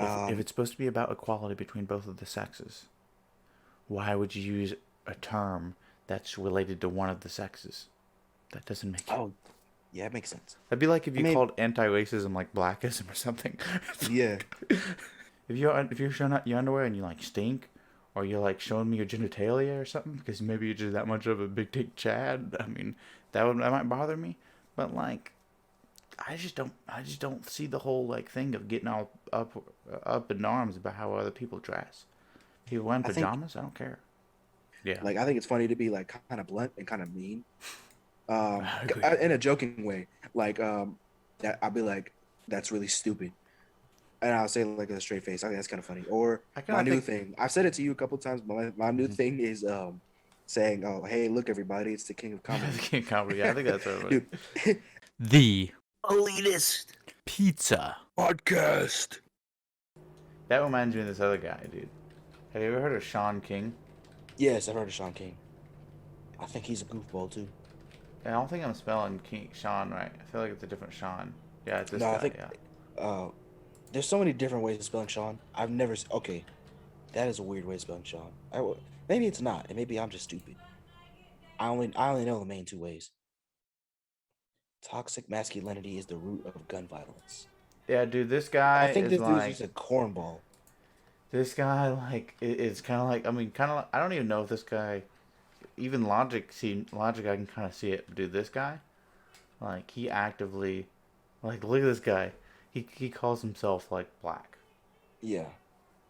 If it's supposed to be about equality between both of the sexes, why would you use a term that's related to one of the sexes? That doesn't make it. Oh, yeah, it makes sense. That'd be like if I you mean, called anti-racism like blackism or something. yeah, If you're showing out your underwear and you like stink, or you're like showing me your genitalia or something because maybe you're just that much of a big dick Chad. I mean, that might bother me, but like I just don't see the whole like thing of getting all up in arms about how other people dress. People wearing I think pajamas, I don't care. Yeah, I think it's funny to be like kind of blunt and kind of mean, I agree. in a joking way. Like that I'll be like, that's really stupid, and I'll say it like with a straight face. I think that's kind of funny. Or I kind my of new think. thing, I've said it to you a couple times, but my new Mhm. thing is saying, "Oh, hey, look, everybody, it's the king of Yeah, the comedy." king comedy. Yeah, I think that's everybody. Dude, The elitist pizza. podcast. That reminds me of this other guy, dude. Have you ever heard of Sean King? Yes, I've heard of Sean King. I think he's a goofball too. I don't think I'm spelling King Sean right. I feel like it's a different Sean. Yeah, it's this No, I guy. think Yeah. uh, there's so many different ways of spelling Sean. I've never. Okay, that is a weird way of spelling Sean. Maybe it's not, and maybe I'm just stupid. I only know the main two ways. Toxic masculinity is the root of gun violence. Yeah, dude. This I guy think is this dude is like just a cornball. this guy. Like it's kind of like I mean, kind of. I don't even know if this guy even logic. I can kind of see it. But dude, this guy, like he actively, like look at this guy. He calls himself like black. Yeah,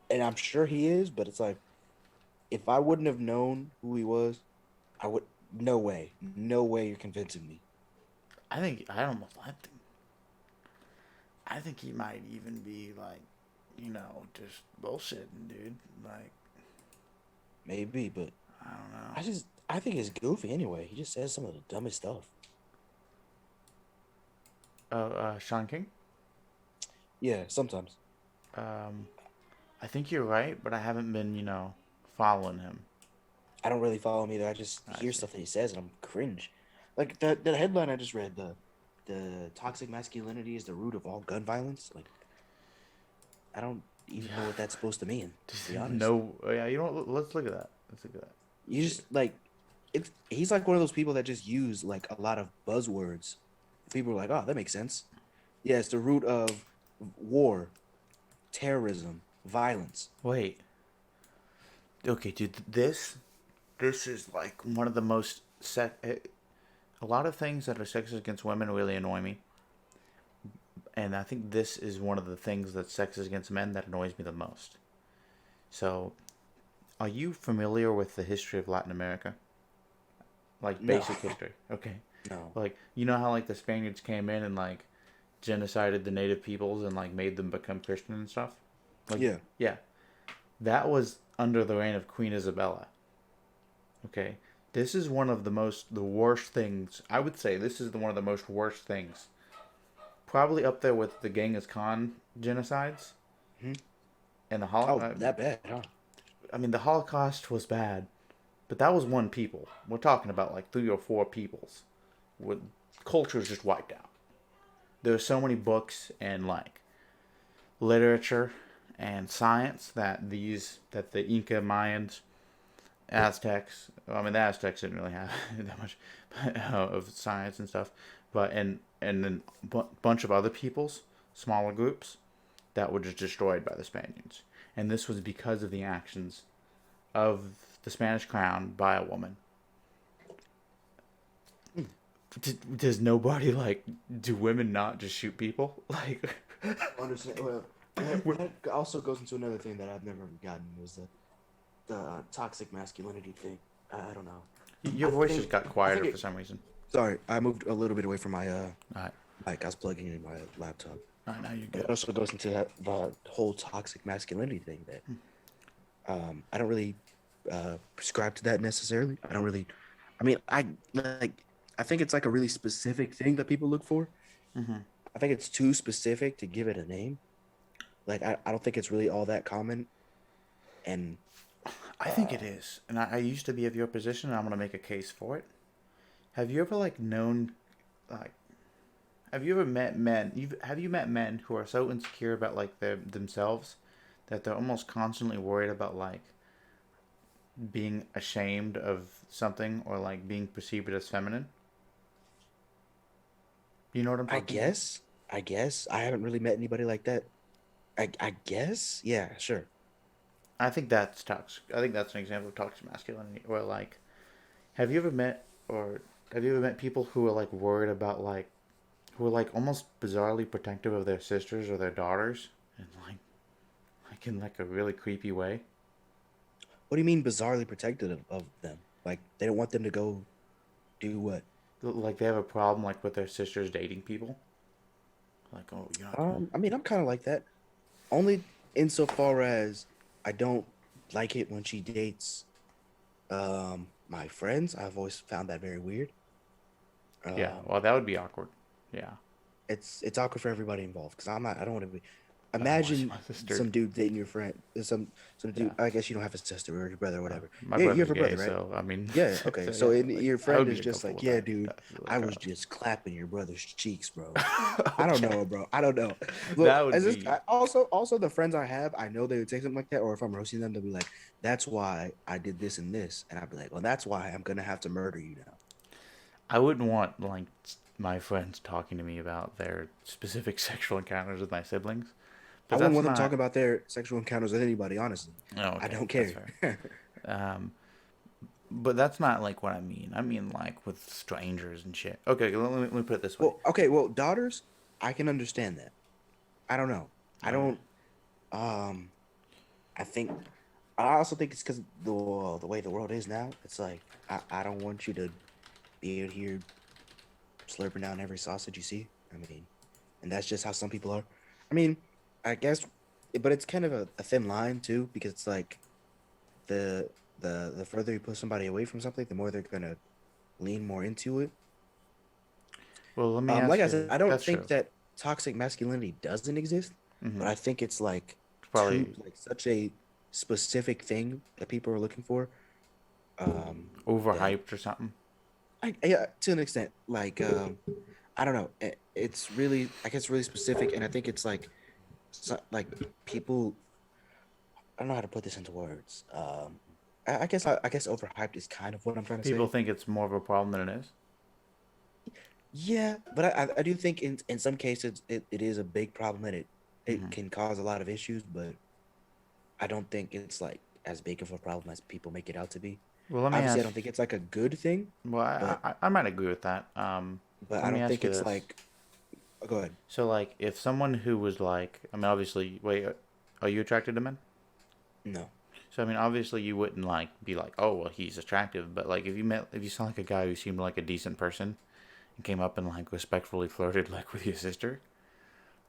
and I'm sure he is, but it's like if I wouldn't have known who he was, I would. No way, no way you're convincing me. I think he might even be like, just bullshitting, dude. Like Maybe, but I don't know. I think it's goofy anyway. He just says some of the dumbest stuff. Sean King. Yeah, sometimes. Um, I think you're right, but I haven't been, following him. I don't really follow him either. I just I hear see. stuff that he says and I'm cringe. Like the headline I just read, the toxic masculinity is the root of all gun violence. Like I don't even know Yeah. what that's supposed to mean, to be honest. No. Yeah. You know what? Let's look at that. Let's look at that. You Let's see. just like it's he's like one of those people that just use like a lot of buzzwords. People are like, oh, that makes sense. Yeah, it's the root of war, terrorism, violence. Wait. Okay, dude. This is like one of the most a lot of things that are sexist against women really annoy me, and I think this is one of the things that's sexist against men that annoys me the most. So, are you familiar with the history of Latin America? Like No, basic history. Okay. no. Like you know how like the Spaniards came in and like genocided the native peoples and like made them become Christian and stuff? Like Yeah. yeah. That was under the reign of Queen Isabella. Okay. This is one of the worst things. I would say this is one of the most worst things. Probably up there with the Genghis Khan genocides Hmm. and the Oh, Holocaust. that bad, huh? I mean, the Holocaust was bad, but that was one people. We're talking about like three or four peoples. With cultures just wiped out. There's so many books and like literature and science that the Inca, Mayans, Aztecs. I mean, the Aztecs didn't really have that much of science and stuff, but and then bunch of other peoples, smaller groups that were just destroyed by the Spaniards, and this was because of the actions of the Spanish crown by a woman. Hmm. Does nobody like? Do women not just shoot people? Like, Understand. Well, that also goes into another thing that I've never gotten was the toxic masculinity thing. I don't know. your I voice just think got I quieter think for it. some reason. Sorry, I moved a little bit away from my All right, mic. I was plugging in my laptop. all right, now you're But good. it also goes into the whole toxic masculinity thing that I don't really prescribe to that necessarily. I don't really. I mean, I like. I think it's like a really specific thing that people look for. Hmm. I think it's too specific to give it a name. Like I don't think it's really all that common. And I think it uh, is, and I used to be of your position, and I'm gonna make a case for it. Have you ever like known, like, Have you ever met men? Have you met men who are so insecure about like their themselves that they're almost constantly worried about like being ashamed of something or like being perceived as feminine? You know what I'm I talking about? guess. I guess. I haven't really met anybody like that. I guess. Yeah, sure. I think that's toxic. I think that's an example of toxic masculinity. Or like, have you ever met or have you ever met people who are like worried about like who are like almost bizarrely protective of their sisters or their daughters and like in like a really creepy way? What do you mean bizarrely protected of them? Like they don't want them to go do what? Like they have a problem like with their sisters dating people. Like, oh, you're not gonna. I mean, I'm kind of like that. Only insofar as I don't like it when she dates my friends. I've always found that very weird. Yeah, Um, well, that would be awkward. Yeah, it's awkward for everybody involved because I don't want to be. I don't want to see Imagine my sister. some dude dating your friend. Some Yeah, dude. I guess you don't have a sister or your brother or whatever. my Yeah, you brother's have a gay, brother, right? so I mean, Yeah. Okay. so So yeah, like your I friend would is be just uncomfortable like, with yeah, that. dude, Yeah, I like, was just clapping your brother's cheeks, bro. I don't okay, know, bro. I don't know. Look, that would as this, be. also the friends I have, I know they would say something like that, or if I'm roasting them, they'll be like, "That's why I did this and this," and I'd be like, "Well, that's why I'm gonna have to murder you now." I wouldn't want like my friends talking to me about their specific sexual encounters with my siblings, I but wouldn't that's want them not. talking about their sexual encounters with anybody. Honestly, Oh, I okay, don't that's care. fair. Um, but that's not like what I mean. I mean like with strangers and shit. Okay, let me put it this way. Well, okay, well, daughters, I can understand that. I don't know. I Okay. don't. Um, I think. I also think it's because the way the world is now. It's like I don't want you to be out here slurping down every sausage you see. I mean, and that's just how some people are. I mean, I guess, but it's kind of a thin line too, because it's like the the further you push somebody away from something, the more they're gonna lean more into it. Well, let me Like ask I you said, I this. don't That's think true. that toxic masculinity doesn't exist, Mm-hmm. but I think it's like It's too probably like such a specific thing that people are looking for. That overhyped or something. I yeah, to an extent, like I don't know, it's really I guess really specific, and I think it's like like people. I don't know how to put this into words. I guess overhyped is kind of what I'm trying to People say. think it's more of a problem than it is. Yeah, but I do think in some cases it is a big problem and it Mm-hmm. can cause a lot of issues, but I don't think it's like as big of a problem as people make it out to be. Well, let me Obviously, I ask. don't think it's like a good thing, Well, but I might agree with that. but Let I me don't ask think you it's this. like go ahead. So, like, if someone who was like, I mean, obviously, wait, are you attracted to men? No. So, I mean, obviously, you wouldn't like be like, oh, well, he's attractive. But like, if you saw like a guy who seemed like a decent person and came up and like respectfully flirted like with your sister,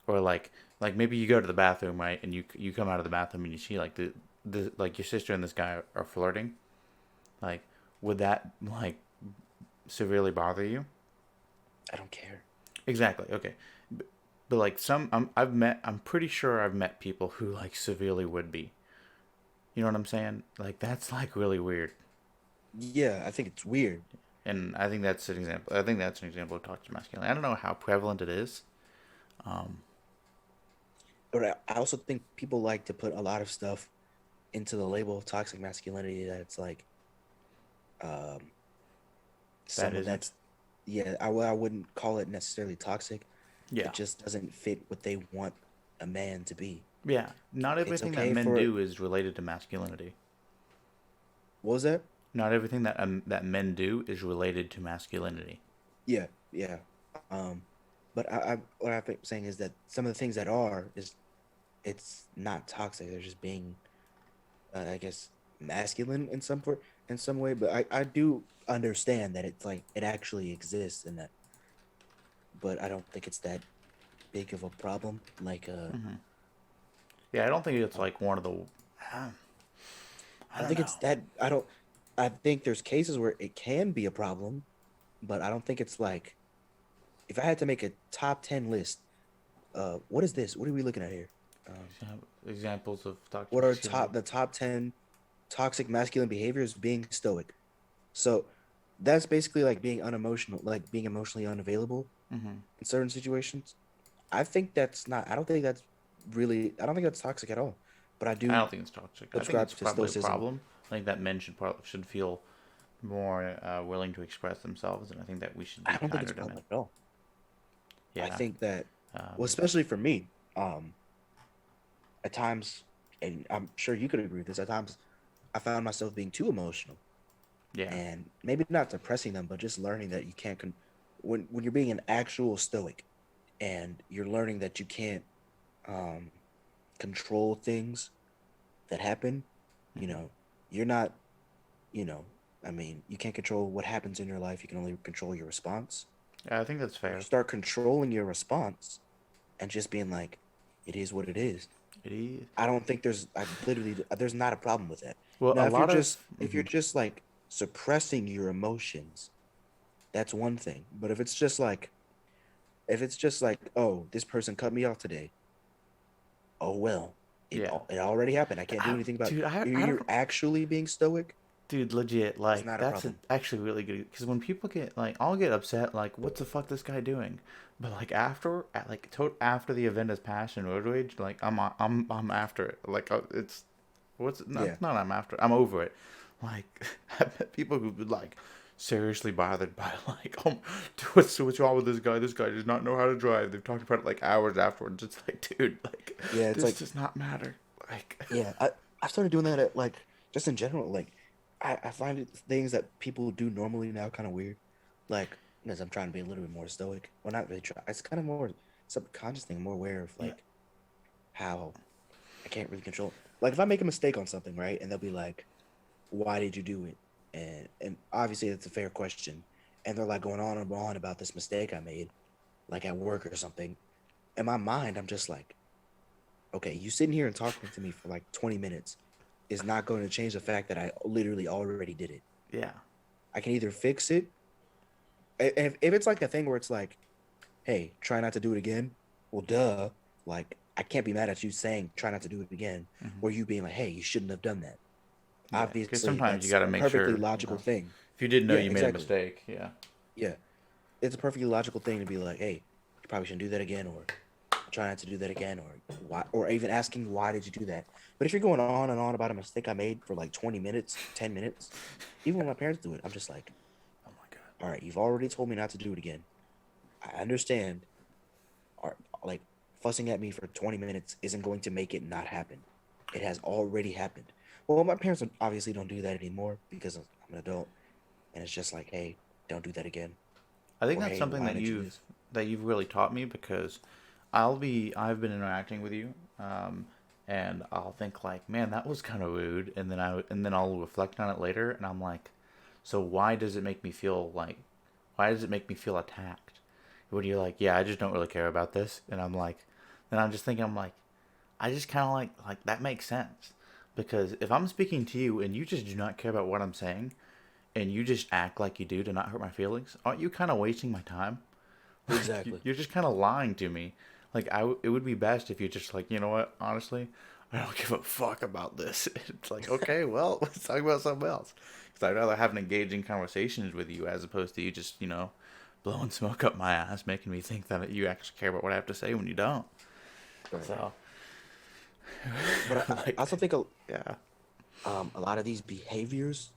or like maybe you go to the bathroom, right, and you come out of the bathroom and you see like the like your sister and this guy are flirting, like, would that like severely bother you? I don't care. Exactly. Okay. But like I'm pretty sure I've met people who like severely would be. You know what I'm saying? Like that's like really weird. Yeah, I think it's weird. And I think that's an example. I think that's an example of toxic masculinity. I don't know how prevalent it is. Um, But I also think people like to put a lot of stuff into the label of toxic masculinity that it's like um that some of isn't. that's yeah, I wouldn't call it necessarily toxic. Yeah. It just doesn't fit what they want a man to be. Yeah. Not It's everything that okay men for do is related to masculinity. what was that? Not everything that men do is related to masculinity. Yeah, yeah. Um, but I what I'm saying is that some of the things that are is it's not toxic. They're just being, I guess, masculine in some way. But I do understand that it's like it actually exists and that, but I don't think it's that big of a problem. Like Hmm. Yeah, I don't think it's like one of the. I I don't don't think it's know. that. I don't. I think there's cases where it can be a problem, but I don't think it's like if I had to make a top 10 list, what is this? What are we looking at here? Um, Examples of toxic what are masculinity. the top 10 toxic masculine behaviors? Being stoic. So that's basically like being unemotional, like being emotionally unavailable. in certain situations. I think that's not. I don't think that's really. I don't think that's toxic at all. But I I do don't think it's toxic. I think subscribe it's to probably a stoicism. problem. I think that men should feel more willing to express themselves, and I think that we should be I don't think it's kinder a to men. problem at all. I Yeah. think that, well, Um, especially for me, um, at times, and I'm sure you could agree with this. At times, I found myself being too emotional, yeah. and maybe not depressing them, but just learning that you can't. When you're being an actual stoic, and you're learning that you can't um, control things that happen, you Hmm. know, you're not, you know, I mean, you can't control what happens in your life. You can only control your response. Yeah, I think that's When you fair. start controlling your response and just being like, it is what it is. It is. I don't think there's not a problem with that. Well, Now, a if you're lot of. just if you're just like suppressing your emotions, that's one thing. But if it's just like, oh, this person cut me off today. Oh well, Yeah. it already happened. I can't do anything about it. Dude, I You're don't. actually being stoic. Dude, legit, It's like not a that's problem. actually really good. Because when people get like, I'll get upset, like, what the fuck this guy doing? But like after the event has passed in road rage, like I'm after it. Like it's what's Yeah, not I'm after. I'm over it. Like I met people who've been like seriously bothered by like, oh, what's wrong with this guy? This guy does not know how to drive. They've talked about it like hours afterwards. It's like, dude, like yeah. It's this like, does not matter. Like, yeah. I started doing that at like just in general. Like, I find things that people do normally now kind of weird. Like, because I'm trying to be a little bit more stoic. Well, not really try. It's kind of more subconscious thing. I'm more aware of yeah, like how I can't really control. Like, if I make a mistake on something, right, and they'll be like, "Why did you do it?" And obviously it's a fair question, and they're like going on and on about this mistake I made, like at work or something. In my mind, I'm just like, okay, you sitting here and talking to me for like 20 minutes is not going to change the fact that I literally already did it. yeah, I can either fix it. If it's like a thing where it's like, hey, try not to do it again. Well, duh. Like, I can't be mad at you saying try not to do it again, hmm or you being like, hey, you shouldn't have done that. yeah. Because Obviously, sometimes you that's got to a make perfectly sure, you logical know, thing. if you didn't know Yeah, you made a exactly. mistake, yeah. Yeah, it's a perfectly logical thing to be like, hey, you probably shouldn't do that again, or try not to do that again, or why, or even asking why did you do that. But if you're going on and on about a mistake I made for like 20 minutes, 10 minutes, even when my parents do it, I'm just like, Oh my god. all right, you've already told me not to do it again. I understand. Or like fussing at me for 20 minutes isn't going to make it not happen. It has already happened. Well, my parents obviously don't do that anymore because I'm an adult, and it's just like, hey, don't do that again, I think or that's hey, something why did you do this? that you've really taught me because I've been interacting with you, and I'll think like, man, that was kind of rude, and then I'll reflect on it later, and I'm like, so why does it make me feel like, why does it make me feel attacked? When you're like, yeah, I just don't really care about this, and I'm like, then I'm just thinking, I'm like, I just kind of like that makes sense because if I'm speaking to you and you just do not care about what I'm saying, and you just act like you do to not hurt my feelings, aren't you kind of wasting my time? Like Exactly. you're just kind of lying to me. Like it would be best if you just like, you know what? Honestly, I don't give a fuck about this. It's like, okay, well, let's talk about something else. Because I'd rather have an engaging conversations with you as opposed to you just, you know, blowing smoke up my ass, making me think that you actually care about what I have to say when you don't. Right. So, But I like, also think yeah, a lot of these behaviors.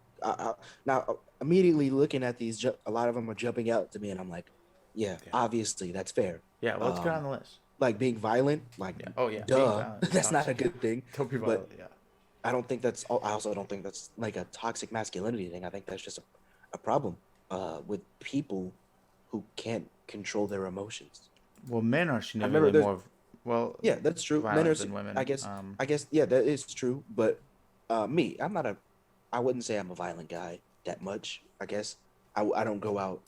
Now, immediately looking at these, a lot of them are jumping out to me, and I'm like, yeah, yeah, obviously that's fair. yeah. Well, let's get on Um, the list. like being violent, like Yeah. Oh yeah, being duh, violent is that's not a toxic. Yeah, good thing. don't be But violent. Yeah. I don't think that's. I also don't think that's like a toxic masculinity thing. I think that's just a problem with people who can't control their emotions. Well, men are I remember significantly there's more, yeah, that's true. Men are. violent than I women. guess. I guess. Yeah, that is true. But me, I'm not a. I wouldn't say I'm a violent guy that much. I guess I don't go out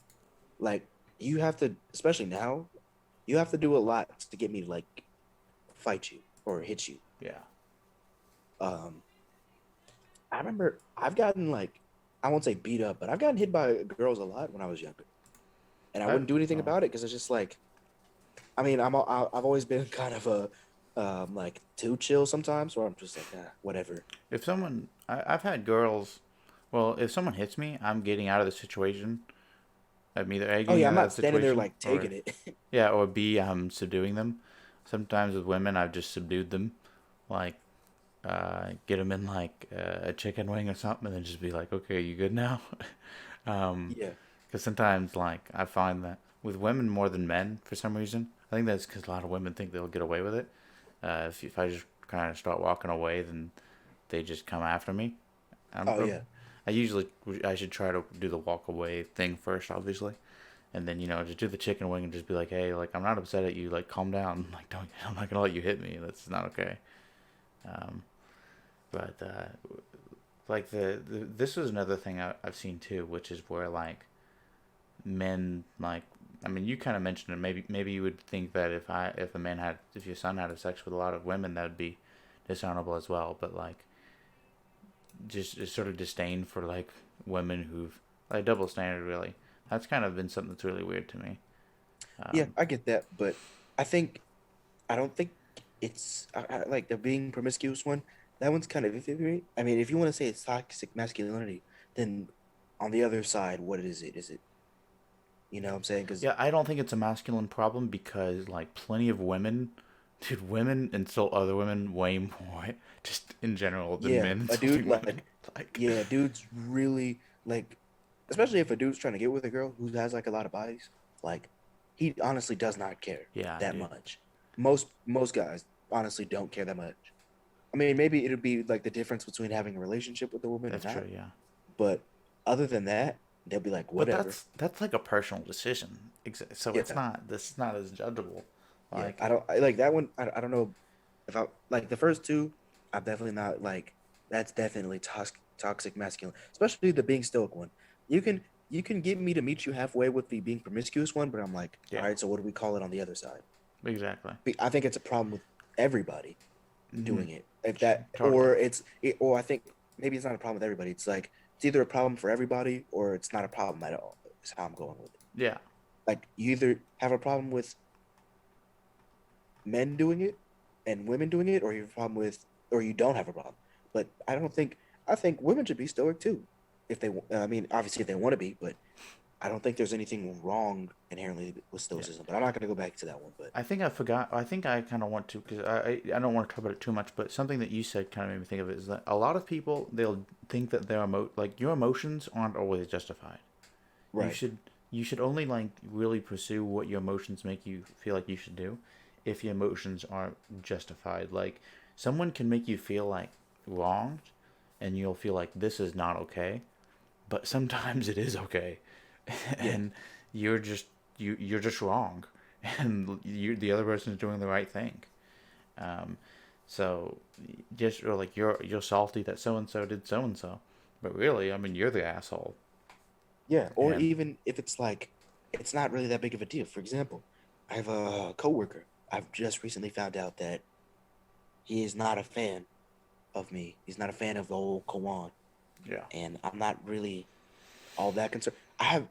like you have to, especially now. You have to do a lot to get me to like fight you or hit you. Yeah. Um, I remember I've gotten like I won't say beat up, but I've gotten hit by girls a lot when I was younger, and I I wouldn't do anything well, about it because it's just like I mean I've always been kind of a like too chill sometimes, where I'm just like whatever. if I've had girls, well, if someone hits me, I'm getting out of the situation I'm either Oh egging yeah, I'm a not standing there situation like or taking it. yeah, or B, I'm subduing them. Sometimes with women, I've just subdued them, like get them in like a chicken wing or something, and then just be like, okay, you good now? Yeah. Because sometimes like I find that with women more than men for some reason. I think that's because a lot of women think they'll get away with it. If I just kind of start walking away, then they just come after me. I'm, Oh yeah. I usually I should try to do the walk away thing first, obviously, and then just do the chicken wing and just be like, hey, like I'm not upset at you, like calm down, like don't I'm not gonna let you hit me. That's not okay. Um, but like this is another thing I've seen too, which is where like men like I mean you kind of mentioned it. Maybe you would think that if your son had sex with a lot of women, that would be dishonorable as well. But like just sort of disdain for like women who've like double standard really. That's kind of been something that's really weird to me. Yeah, Um, I get that, but I think I don't think it's like the being promiscuous one. That one's kind of iffy. For me. I mean, if you want to say it's toxic masculinity, then on the other side, what is it? Is it, you know what I'm saying? Because yeah, I don't think it's a masculine problem because like plenty of women, dude, women insult other women way more just in general than yeah, men a dude insulting women. like Like, yeah, dudes really like, especially if a dude's trying to get with a girl who has like a lot of bodies, like he honestly does not care yeah, that dude, much. Most guys honestly don't care that much. I mean, maybe it'd be like the difference between having a relationship with a woman or that's not. true. Yeah, But other than that, they'll be like, but whatever. that's like a personal decision. So it's Yeah, not. This is not as judgeable. yeah. Like, I like that one. I don't know if I like the first two. I'm definitely not like that's definitely toxic masculine, especially the being stoic one. You can you can get me to meet you halfway with the being promiscuous one, but I'm like, all yeah, right. So what do we call it on the other side? exactly. I think it's a problem with everybody Mm-hmm. doing it. If that Totally. or I think maybe it's not a problem with everybody. It's like it's either a problem for everybody or it's not a problem at all. Is how I'm going with it. Yeah, Like you either have a problem with men doing it and women doing it, or you have a problem with, or you don't have a problem. But I don't think I think women should be stoic too, if they. I mean, obviously if they want to be, but I don't think there's anything wrong inherently with yeah. stoicism. But I'm not going to go back to that one. But I think I forgot. I think I kind of want to because I don't want to talk about it too much. But something that you said kind of made me think of it is that a lot of people they'll think that like your emotions aren't always justified. You right, should you should only like really pursue what your emotions make you feel like you should do, if your emotions aren't justified. Like someone can make you feel like wronged, and you'll feel like this is not okay, but sometimes it is okay, yeah, and you're just you're just wrong, and the other person is doing the right thing. Um, so just or like you're salty that so and so did so and so, but really, I mean, you're the asshole. yeah. Or And even if it's like it's not really that big of a deal. For example, I have a coworker. I've just recently found out that he is not a fan of me. He's not a fan of the whole Kawan, yeah, and I'm not really all that concerned. I have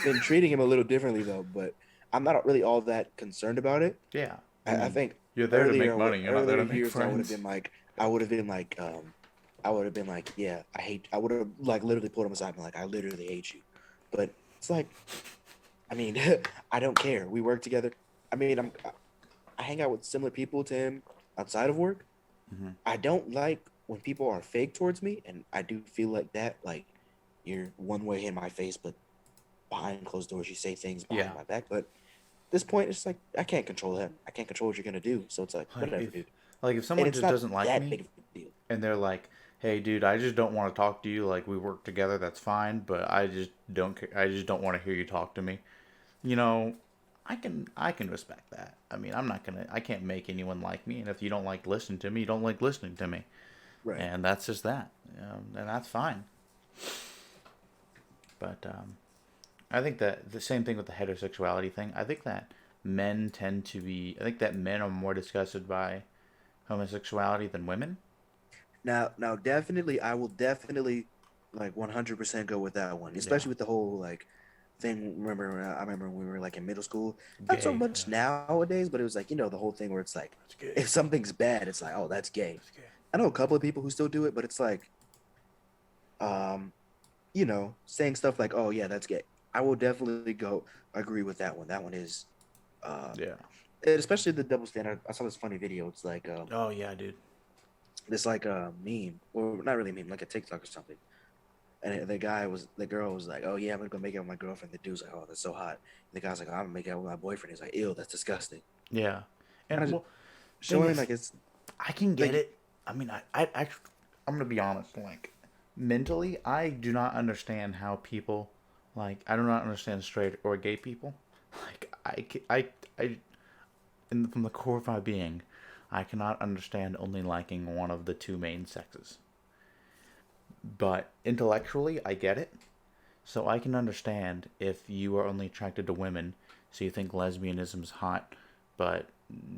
been treating him a little differently though, but I'm not really all that concerned about it. yeah. I I mean, think you're there to make money. You're not there earlier to make years friends. I would have been like I would have been like yeah I would have like literally pulled him aside and been like I literally hate you, but it's like I mean I don't care. We work together. I mean I hang out with similar people to him outside of work. Hmm. I don't like when people are fake towards me, and I do feel like that. Like you're one way in my face, but behind closed doors, you say things behind Yeah, my back. But at this point, it's like I can't control that. I can't control what you're gonna do. So it's like like whatever, dude. if And someone it's just not doesn't like that me big of a deal. and they're like, "Hey, dude, I just don't want to talk to you. Like we work together, that's fine, but I just don't want to hear you talk to me." You know, I can respect that. I mean, I can't make anyone like me, and if you don't like listening to me, you don't like listening to me, Right. and that's just that, and that's fine. But I think that the same thing with the heterosexuality thing. I think that men are more disgusted by homosexuality than women. Now, definitely, I will definitely like 100% go with that one, Yeah, especially with the whole like thing. I remember when we were like in middle school. Not so gay. much nowadays, but it was like the whole thing where it's like That's gay. if something's bad, it's like oh that's gay. That's gay. I know a couple of people who still do it, but it's like um saying stuff like oh yeah that's gay. I will definitely go agree with that one. That one is, uh, Yeah. and especially the double standard. I saw this funny video. It's like Oh yeah, dude. this like a meme, or not really a meme, like a TikTok or something. And the girl was like, "Oh yeah, I'm gonna go make out with my girlfriend." The dude's like, "Oh, that's so hot." And the guy's like, "Oh, I'm gonna make out with my boyfriend." He's like, "Ew, that's disgusting." Yeah. And Kind of well, thing showing is, like it's I can get like it. I mean, I'm gonna be honest. Like, mentally, I do not understand how people, like, I do not understand straight or gay people. Like, from the core of my being, I cannot understand only liking one of the two main sexes. But intellectually, I get it. So I can understand if you are only attracted to women, so you think lesbianism's hot, but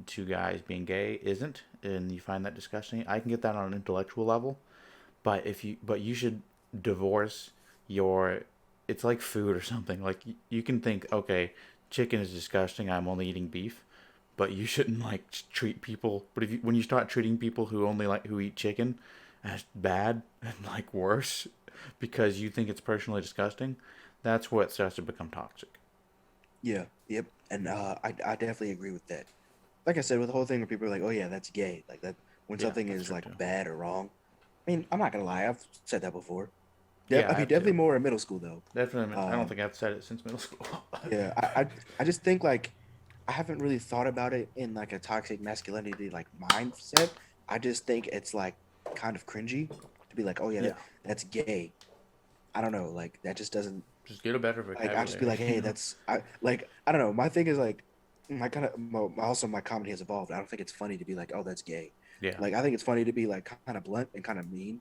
two guys being gay isn't, and you find that disgusting. I can get that on an intellectual level, but you should divorce your. It's like food or something. Like you can think, okay, chicken is disgusting. I'm only eating beef, but you shouldn't like treat people. But when you start treating people who eat chicken as bad and like worse because you think it's personally disgusting, that's what starts to become toxic. yeah, yep. And I definitely agree with that. Like I said, with the whole thing where people are like, "Oh yeah, that's gay," like that when Yeah, something that's is true like too. bad or wrong. I mean, I'm not gonna lie, I've said that before. Yeah, I I mean, have definitely too. more in middle school though. Definitely, I don't Um, think I've said it since middle school. yeah, I just think like I haven't really thought about it in like a toxic masculinity like mindset. I just think it's like kind of cringy to be like, "Oh yeah, Yeah, that's gay." I don't know, like that just doesn't just get a better like I just be vocabulary. like, hey, that's I like I don't know. My thing is like also my comedy has evolved. I don't think it's funny to be like, oh, that's gay. Yeah, Like I think it's funny to be like kind of blunt and kind of mean,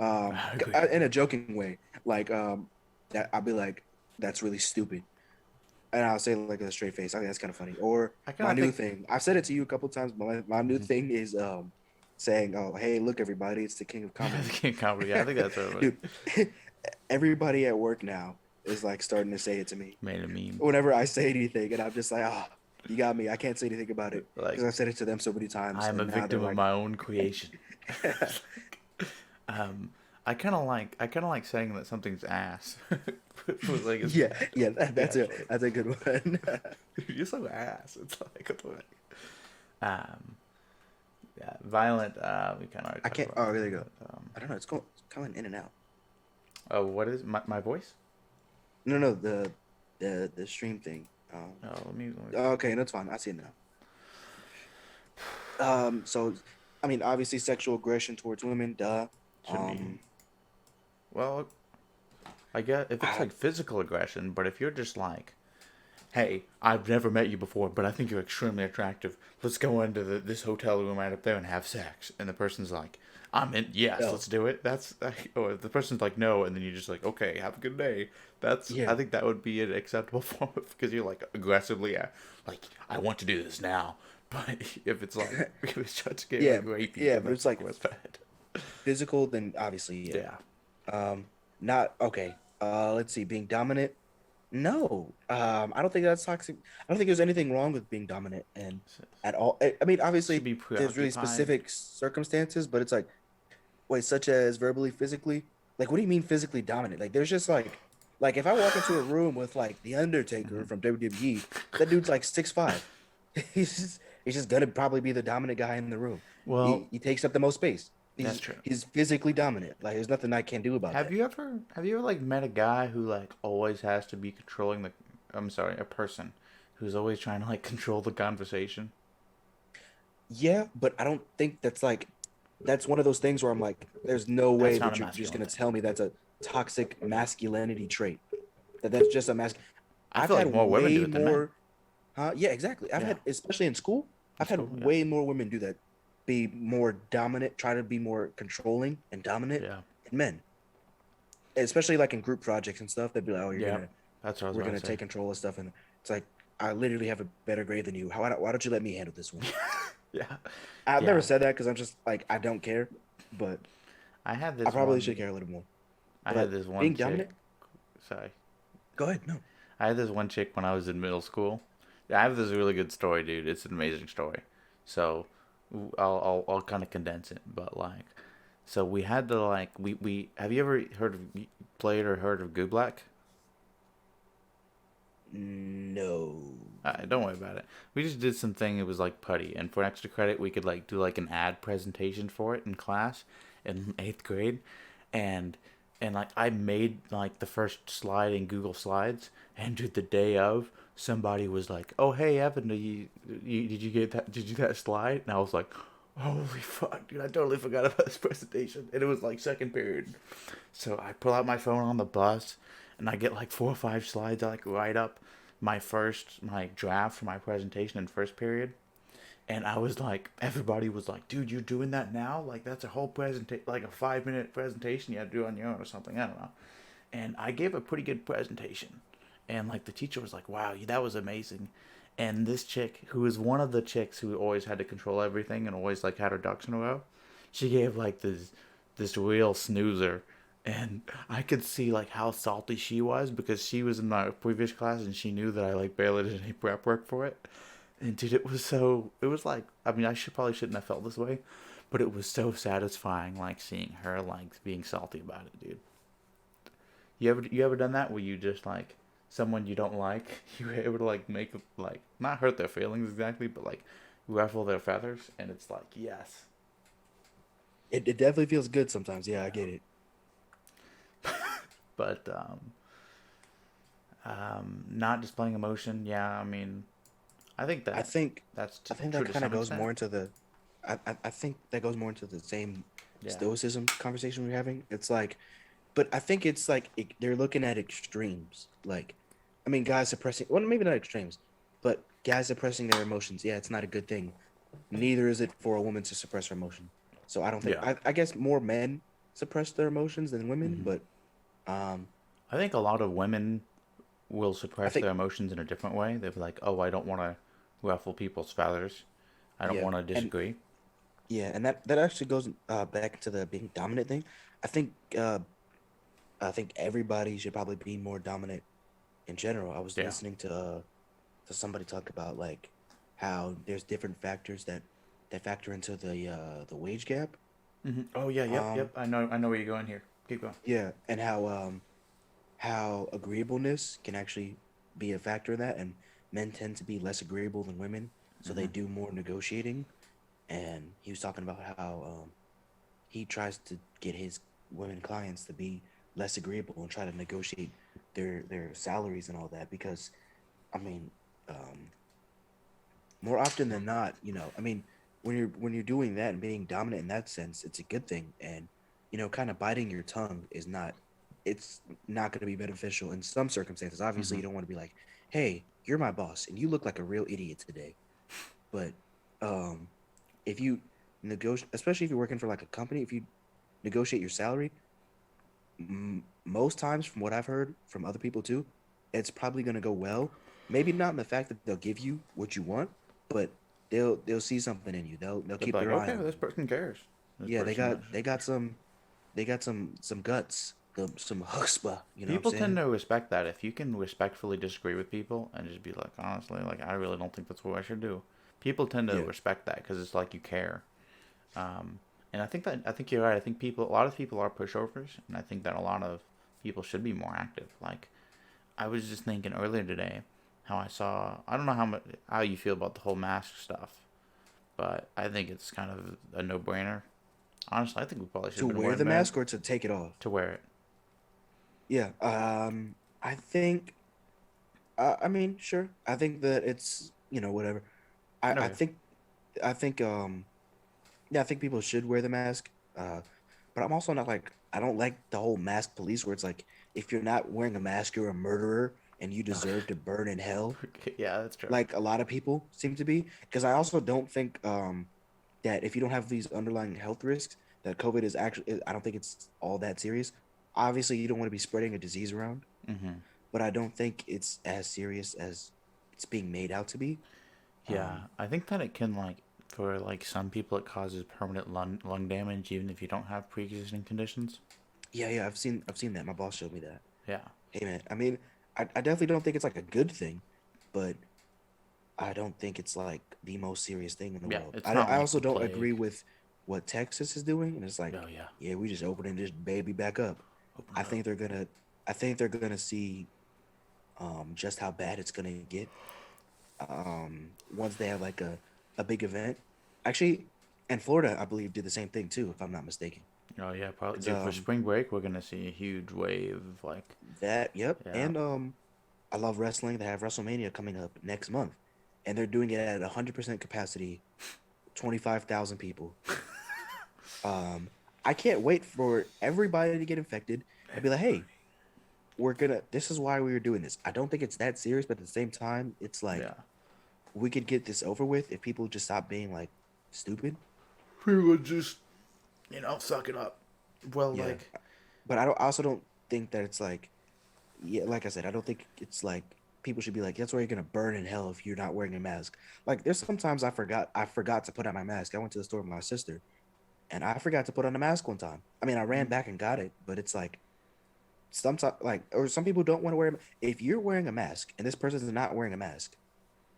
I agree. in a joking way. Like that I'll be like, that's really stupid, and I'll say like with a straight face. I think that's kind of funny. Or I kind my of new think. thing. I've said it to you a couple times. But my new Mhm. thing is saying, oh, hey, look everybody, it's the king of Yeah, the comedy, king comedy. Yeah, I think that's what dude. Everybody at work now is like starting to say it to me made a meme. whenever I say anything, and I'm just like, ah, you got me. I can't say anything about it Like because I've said it to them so many times, I'm a and now they're victim of like, my own creation. um, I kind of like saying that something's ass. Like it's yeah, yeah, actually, that's a good one. you're so ass. It's like um, yeah, violent. We kind of already I talked can't. about Oh, that. there you go. But, I don't know. It's coming in and out. oh, what is my voice? No, no, the stream thing. Oh, let me Okay, that's fine. I see it now. So, I mean, obviously, sexual aggression towards women, duh. shouldn't be. Um, Well, I get if it's I, like physical aggression, but if you're just like, hey, I've never met you before, but I think you're extremely attractive. Let's go into this hotel room right up there and have sex. And the person's like, I'm in. Yes, no, let's do it. That's or if the person's like, no, and then you're just like, okay, have a good day. That's yeah, I think that would be an acceptable form of because you're like aggressively, like I want to do this now. But if it's like if it's just get yeah, like rapey, yeah. then But that's it's like like what's bad. physical, then obviously, yeah. Yeah. Not okay. Let's see. Being dominant. No, I don't think that's toxic. I don't think there's anything wrong with being dominant and at all. I mean, Should obviously, be there's really preoccupied. specific circumstances, but it's like, wait, such as verbally, physically. Like, what do you mean physically dominant? Like, there's just like if I walk into a room with like the Undertaker Hmm. from WWE, that dude's like 6'5". He's just gonna probably be the dominant guy in the room. Well, He takes up the most space. that's true. He's physically dominant. Like, there's nothing I can do about that. Have you ever like met a guy who like always has to be controlling the I'm sorry, a person who's always trying to like control the conversation? Yeah, but I don't think that's one of those things where I'm like, there's no way That's not a that you're just masculine gonna thing. tell me that's a toxic masculinity trait. That's just a I I've feel like had more women do way it than men. more, huh? Yeah, exactly. I've Yeah. had, especially in school, I've Let's go. had Yeah. way more women do that, be more dominant, try to be more controlling and dominant Yeah. than men. Especially like in group projects and stuff, they'd be like, "Oh, Yeah. That's what I was we're about gonna to say. take control of stuff," and it's like, I literally have a better grade than you. Why don't you let me handle this one? Yeah. I've never Yeah. said that because I'm just like I don't care, but I had I this probably should one care a little more. I had But this one being chick. dominant, Sorry. go ahead. No. I had this one chick when I was in middle school. I have this really good story, dude. It's an amazing story. So I'll kind of condense it, but like, so we had to like we have you ever played or heard of Gublak? No. Don't worry about it. We just did something. It was like putty, and for extra credit, we could like do like an ad presentation for it in class in eighth grade, and like I made like the first slide in Google Slides, and dude, the day of, somebody was like, "Oh hey Evan, did you get that? Did you get that slide?" And I was like, "Holy fuck, dude! I totally forgot about this presentation." And it was like second period, so I pull out my phone on the bus, and I get like 4 or 5 slides. I like write up my draft for my presentation in first period, and I was like, everybody was like, "Dude, you're doing that now? Like that's a whole presentation, like a 5 minute presentation you have to do on your own or something. I don't know." And I gave a pretty good presentation, and like the teacher was like, "Wow, that was amazing." And this chick, who was one of the chicks who always had to control everything and always like had her ducks in a row, she gave like this real snoozer, and I could see like how salty she was because she was in my previous class and she knew that I like barely did any prep work for it. And dude, it was like, I mean, I should probably shouldn't have felt this way, but it was so satisfying like seeing her like being salty about it, dude. You ever done that where you just like someone you don't like, you were able to like make like not hurt their feelings exactly, but like ruffle their feathers, and it's like yes. It definitely feels good sometimes. Yeah, I Yeah. get it. But not displaying emotion, yeah, I mean, I think I that think that's I think true that to kind of some goes extent. more into the I think that goes more into the same Yeah. stoicism conversation we're having. It's like, but I think it's like they're looking at extremes. Like, I mean, guys suppressing, well, maybe not extremes, but guys suppressing their emotions. Yeah, it's not a good thing. Neither is it for a woman to suppress her emotion. So I don't think, Yeah. I guess more men suppress their emotions than women, Hmm. but um, I think a lot of women will I suppress think, their emotions in a different way. They'll be like, "Oh, I don't want to ruffle people's feathers. I don't yeah. want to And disagree." yeah, and that actually goes back to the being dominant thing. I think uh, I think everybody should probably be more dominant in general. I was Yeah. listening to somebody talk about like how there's different factors that factor into the wage gap. Hmm. Oh yeah. Yep. Um, Yep. I know where you're going here. Keep going. yeah, and how agreeableness can actually be a factor in that, and men tend to be less agreeable than women, so they Hmm. do more negotiating. And he was talking about how he tries to get his women clients to be less agreeable and try to negotiate their salaries and all that because I mean, um, more often than not, I mean, when you're doing that and being dominant in that sense, it's a good thing. And kind of biting your tongue is not, it's not going to be beneficial in some circumstances. Obviously, Hmm. you don't want to be like, "Hey, you're my boss, and you look like a real idiot today." But um, if you negotiate, especially if you're working for like a company, if you negotiate your salary, most times, from what I've heard from other people too, it's probably going to go well. Maybe not in the fact that they'll give you what you want, but they'll see something in you. They'll They'll be keep like, their eye "Okay, on this you. person cares. This Yeah, person." they got some guts, some chutzpah. You know what I'm People tend saying? to respect that. If you can respectfully disagree with people and just be like, honestly, like I really don't think that's what I should do. People tend to Yeah. respect that because it's like you care. And I think you're right. I think a lot of people are pushovers, and I think that a lot of people should be more active. Like I was just thinking earlier today, how I don't know how you feel about the whole mask stuff, but I think it's kind of a no brainer. Honestly, I think we probably should To have been wear wearing the masks mask or to take it off. to wear it. Yeah. I think. I mean, sure. I think that it's whatever. I Okay. think I think yeah, I think people should wear the mask. But I'm also not like I don't like the whole mask police where it's like if you're not wearing a mask, you're a murderer and you deserve to burn in hell. Yeah, that's true. Like a lot of people seem to be. Because I also don't think that if you don't have these underlying health risks, that COVID is actually I don't think it's all that serious. Obviously, you don't want to be spreading a disease around, Hmm. but I don't think it's as serious as it's being made out to be. Yeah, Um, I think that it can like for like some people it causes permanent lung damage even if you don't have pre-existing conditions. yeah, I've seen that. My boss showed me that. Yeah. Hey man, I mean, I definitely don't think it's like a good thing, but I don't think it's like the most serious thing in the Yeah, world. it's I, not I like also the don't agree plague. with what Texas is doing, and it's Oh like, yeah. yeah, we just opening this baby back up. Open I it up. think they're gonna, I think they're gonna see. just how bad it's gonna get. Once they have like a big event, actually, and Florida, I believe, did the same thing too, if I'm not mistaken. Oh yeah, probably. 'Cause, Dude, for spring break, we're gonna see a huge wave. Like, yep, yeah, and I love wrestling. They have WrestleMania coming up next month, and they're doing it at 100% capacity, 25,000 people. Um, I can't wait for everybody to get infected and be like, hey, we're gonna. This is why we were doing this. I don't think it's that serious, but at the same time, it's like yeah. we could get this over with if people just stop being like stupid. People just, suck it up. Well, Yeah, like, but I also don't think that it's like, yeah, like I said, I don't think it's like people should be like, that's why you're gonna burn in hell if you're not wearing a mask. Like there's sometimes I forgot to put on my mask. I went to the store with my sister and I forgot to put on a mask one time. I mean, I ran mm, back and got it, but it's like sometimes like or some people don't want to wear if you're wearing a mask and this person is not wearing a mask,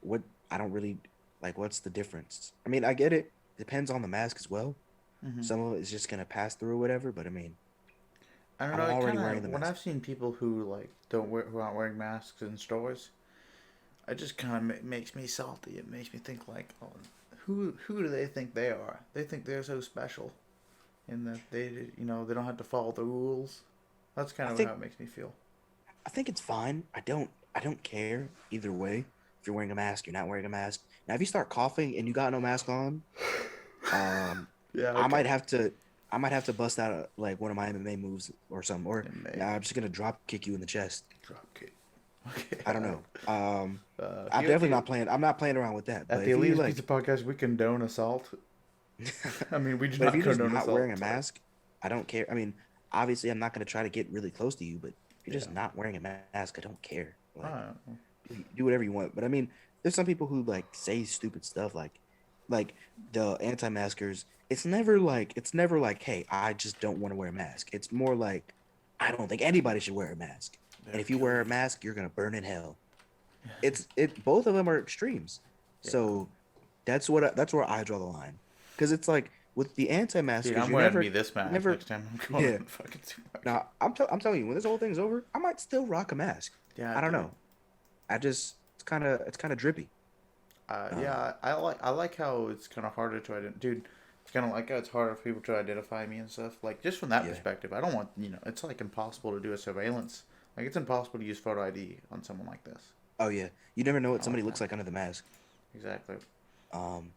what I don't really like what's the difference? I mean, I get it. Depends on the mask as well. hmm Some of it is just gonna pass through or whatever, but I mean, I don't I'm know. It already kind wearing of the when mask. I've seen people who like don't wear who aren't wearing masks in stores, it just kind of makes me salty. It makes me think like, oh, who do they think they are? They think they're so special, and that they don't have to follow the rules. That's kind I of how think it makes me feel. I think it's fine. I don't care either way. If you're wearing a mask, you're not wearing a mask. Now, if you start coughing and you got no mask on, um, Yeah. I Okay. might have to I might have to bust out like one of my MMA moves or something. Or It nah, may I'm just gonna drop kick you in the chest. drop kick. Okay. I don't know. I'm Here definitely not playing. I'm not playing around with that. at But the if you Elitist Pizza like, Podcast, we condone assault. I mean, we do but if not you're just condone not wearing assault. a Sorry. mask, I don't care. I mean, obviously, I'm not gonna try to get really close to you. But if you're Yeah. just not wearing a mask, I don't care. I Like, don't know. do whatever you want. But I mean, there's some people who like say stupid stuff like the anti-maskers. It's never like, hey, I just don't want to wear a mask. It's more like I don't think anybody should wear a mask. And They'll if you kill wear a you. mask, you're gonna burn in hell. It both of them are extremes. Yeah. So that's where I draw the line. Because it's like with the Dude, anti-maskers, I'm you wearing never me this you mask never next time I'm going yeah. to the fucking supermarket. Now I'm telling you, when this whole thing's over, I might still rock a mask. Yeah, I don't dude. know. It's kind of drippy. Um, Yeah, I like how it's kind of harder to identify. Dude, it's kind of like how it's harder for people to identify me and stuff. Like just from that yeah. perspective, I don't want it's like impossible to do a surveillance. Like it's impossible to use photo ID on someone like this. Oh yeah. You never know what I somebody like that. looks like under the mask. Exactly. Um,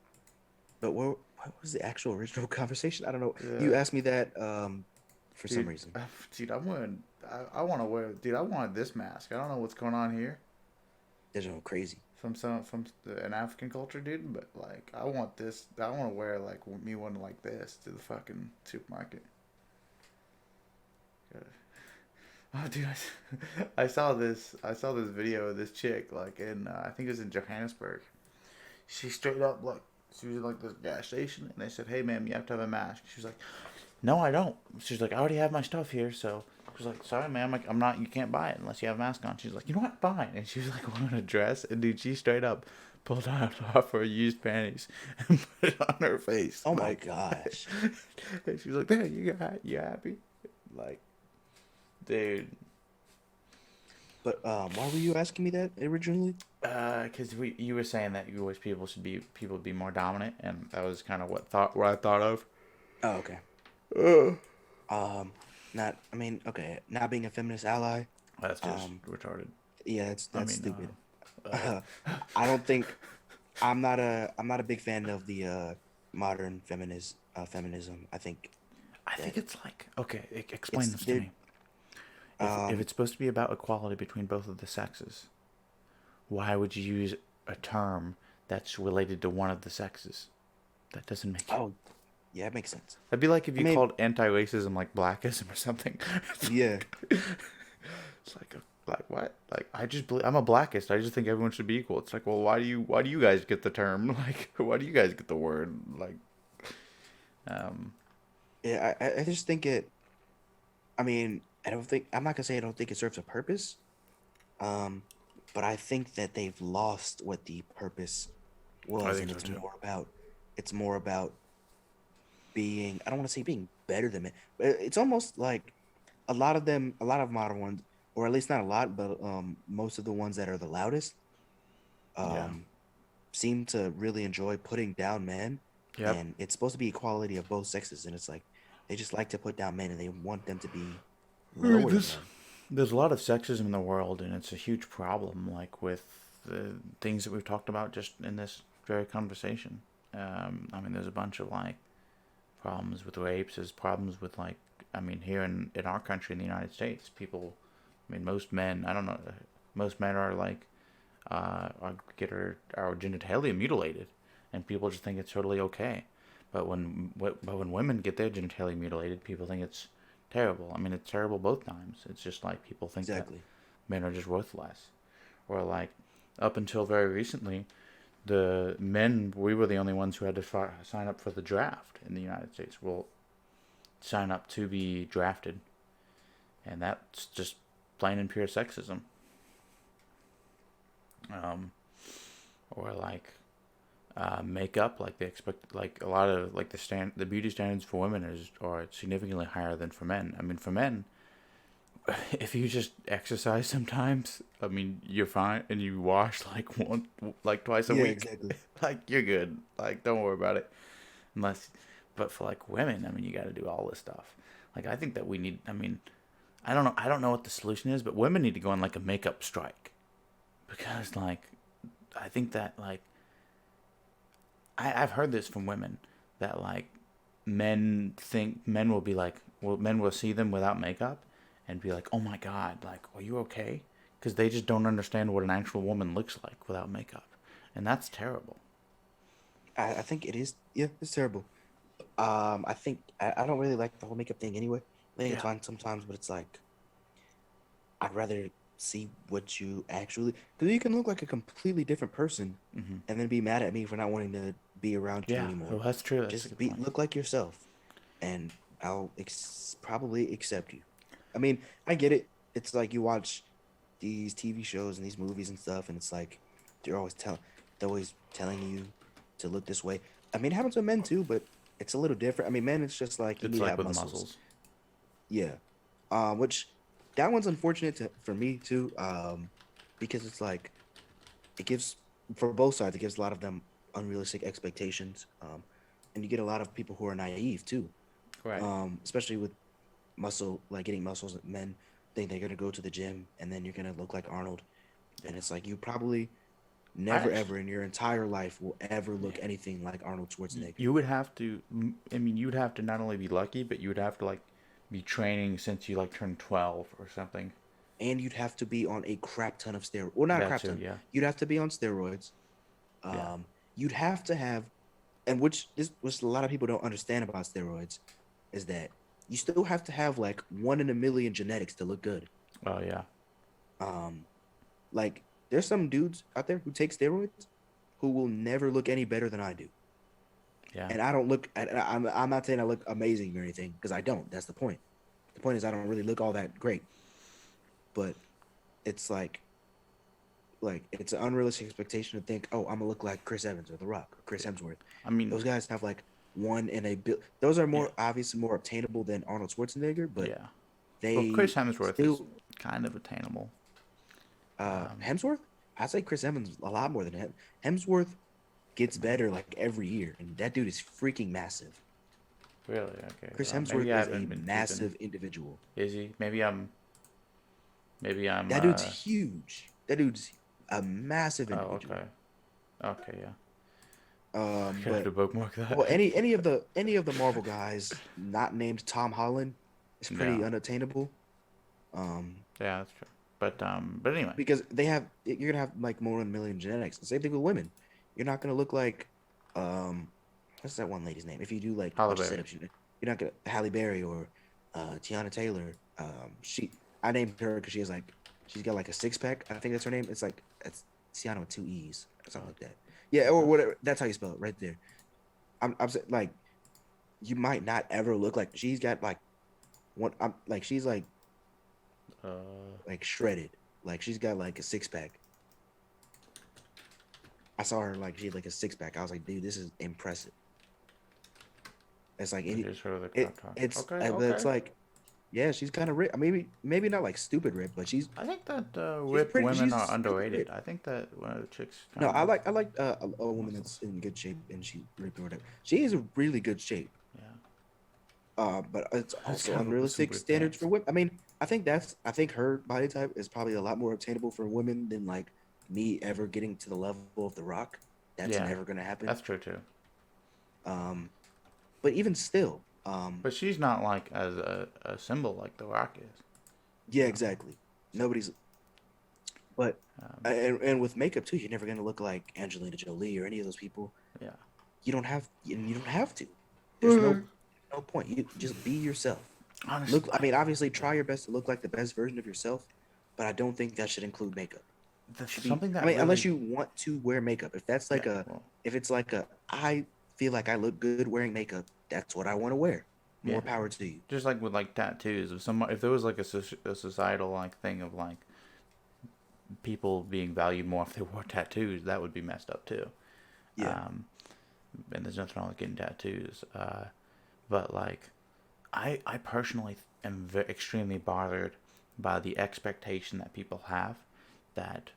but what was the actual original conversation? I don't know. Yeah, You asked me that for some dude. reason. Dude, I'm wearing. I want to wear. Dude, I want this mask. I don't know what's going on here. They're going crazy. An African culture, dude. But like, I want this. I want to wear like me one like this to the fucking supermarket. Oh, dude, I saw this. I saw this video of this chick like in I think it was in Johannesburg. She straight up like she was in like this gas station, and they said, "Hey, ma'am, you have to have a mask." She was like, "No, I don't." She's like, "I already have my stuff here." So she's like, "Sorry, ma'am, like I'm not. You can't buy it unless you have a mask on." She's like, "You know what? Fine." And she was like wearing a dress, and dude, she straight up pulled out off her used panties and put it on her face, Oh my like. gosh. And she was like, "There, you happy?" Like, dude. But why were you asking me that originally? Because you were saying that you wish people would be more dominant, and that was kind of what I thought of. Oh, okay. Uh, Not. I mean, okay. Not being a feminist ally. that's just Um, retarded. yeah, that's I that's mean, stupid. uh, I don't think I'm not a big fan of the modern feminism. I think I that think it's like okay. Explain it's this to they're me. If um it's supposed to be about equality between both of the sexes, why would you use a term that's related to one of the sexes? That doesn't make it. oh yeah, it makes sense. That'd be like if I you mean, called anti-racism like blackism or something. yeah, It's like like what? Like I'm a blackist. I just think everyone should be equal. It's like, well, why do you guys get the term? Like, why do you guys get the word? Like, um, yeah. I just think it. I mean, I'm not gonna say I don't think it serves a purpose. Um, but I think that they've lost what the purpose I was, think and so too. it's more about being. I don't want to say being better than men, but it's almost like a lot of modern ones. or at least not a lot, but most of the ones that are the loudest, Yeah. um, seem to really enjoy putting down men, Yep. and it's supposed to be equality of both sexes, and it's like they just like to put down men, and they want them to be I mean, lower than this them. there's a lot of sexism in the world, and it's a huge problem. Like with the things that we've talked about just in this very conversation. I mean, there's a bunch of like problems with rapes. There's problems with like, I mean, here in our country in the United States, people. I mean, most men. I don't know. Most men are like, get our genitalia mutilated, and people just think it's totally okay. But when women get their genitalia mutilated, people think it's terrible. I mean, it's terrible both times. It's just like people think that Exactly. men are just worth less, or like up until very recently, the men we were the only ones who had to sign up for the draft in the United States. Well, sign up to be drafted, and that's just plain and pure sexism. Um, or like makeup, like they expect, like a lot of like the beauty standards for women are significantly higher than for men. I mean, for men, if you just exercise sometimes, I mean, you're fine, and you wash like twice a Yeah, week, exactly. like you're good. Like don't worry about it. Unless, but for like women, I mean, you got to do all this stuff. Like I think that we need. I mean, I don't know. I don't know what the solution is, but women need to go on like a makeup strike because like I think that like I've heard this from women that like men will be like, well, men will see them without makeup and be like, oh my god, like, are you okay? Because they just don't understand what an actual woman looks like without makeup, and that's terrible. I think it is. Yeah, it's terrible. I think I don't really like the whole makeup thing anyway. I think it's Yeah. fine sometimes, but it's like I'd rather see what you actually, because you can look like a completely different person, Hmm. and then be mad at me for not wanting to be around you Yeah. anymore. Well, that's true. That's a Just good be point. look like yourself, and I'll probably accept you. I mean, I get it. It's like you watch these TV shows and these movies and stuff, and it's like they're always they're always telling you to look this way. I mean, it happens with men too, but it's a little different. I mean, men, it's just like you It's need to like have with muscles. muscles. Yeah. Which that one's unfortunate for me too. Because it's like it gives for both sides. It gives a lot of them unrealistic expectations. And you get a lot of people who are naive too. Right. Especially with muscle, like getting muscles. Men think they're gonna go to the gym and then you're gonna look like Arnold, Yeah. and it's like you probably I never actually. ever in your entire life will ever Yeah. look anything like Arnold Schwarzenegger. You would have to. I mean, you would have to not only be lucky, but you would have to like be training since you like turned 12 or something. And you'd have to be on a crap ton of steroids. Well, not a That crap too. ton. Yeah. You'd have to be on steroids. Yeah. You'd have to have, and which a lot of people don't understand about steroids, is that you still have to have like 1 in a million genetics to look good. Oh yeah. Um, like there's some dudes out there who take steroids who will never look any better than I do. Yeah. And I don't look. I'm not saying I look amazing or anything because I don't. That's the point. The point is I don't really look all that great. But it's like it's an unrealistic expectation to think, oh, I'm gonna look like Chris Evans or The Rock or Chris Yeah. Hemsworth. I mean, Those guys have like 1 in a bill. Those are yeah. more obviously more obtainable than Arnold Schwarzenegger, but Yeah. Well, they Chris Hemsworth is still kind of attainable. Hemsworth. I say Chris Evans a lot more than him. Hemsworth gets better like every year, and that dude is freaking massive. Really? Okay. Chris Maybe Hemsworth I is a haven't been keeping. massive individual. Is he? Maybe I'm. Maybe I'm. That dude's huge. That dude's a massive Oh, individual. okay. Okay. Yeah. Um, Gonna have but to bookmark that. well, any of the Marvel guys not named Tom Holland is Yeah. pretty unattainable. Um, Yeah, that's true. But anyway. because you're gonna have like more than a million genetics. The same thing with women. You're not gonna look like um, what's that one lady's name? If you do like a Halle bunch of Berry. sit-ups, you're not gonna Halle Berry or Tiana Taylor. I named her because she's got like a six pack. I think that's her name. It's Tiana with two E's or something like that. Yeah, or Okay. whatever. That's how you spell it right there. I'm saying like you might not ever look like she's got like one. I'm like she's Uh. like shredded. Like she's got like a six pack. I saw her like she had like a six pack. I was like, dude, this is impressive. It's like I any just heard of the it crop top. it's Okay. it's Okay. like Yeah, she's kind of ripped. Maybe not like stupid ripped, but I think that she's ripped pretty. women are She's pretty underrated. ripped. I think that one of the chicks No, kind of I like a woman that's muscles. in good shape and she ripped or whatever. She is a really good shape. Yeah, But it's it's also kind of some unrealistic ripped standards for pants. women. I think her body type is probably a lot more obtainable for women than like me ever getting to the level of The Rock. That's Yeah, never gonna happen. that's true too. Um, but even still, But she's not like as a symbol like The Rock is. yeah, You know. exactly. Nobody's, but Um, and with makeup too, you're never gonna look like Angelina Jolie or any of those people. yeah. You don't have to. There's Mhm. no point. You just be yourself. Honestly, Look, I mean, obviously, try your best to look like the best version of yourself, but I don't think that should include makeup. that's Should be, something I that mean, unless really. you want to wear makeup. If that's Yeah. like a, Well. if it's like a, I feel like I look good wearing makeup. That's what I want to wear. Yeah. More power to you. Just like with like tattoos, if there was like a societal like thing of like people being valued more if they wore tattoos, that would be messed up too. Yeah, Um, and there's nothing wrong with getting tattoos. But like, I personally am extremely bothered by the expectation that people have that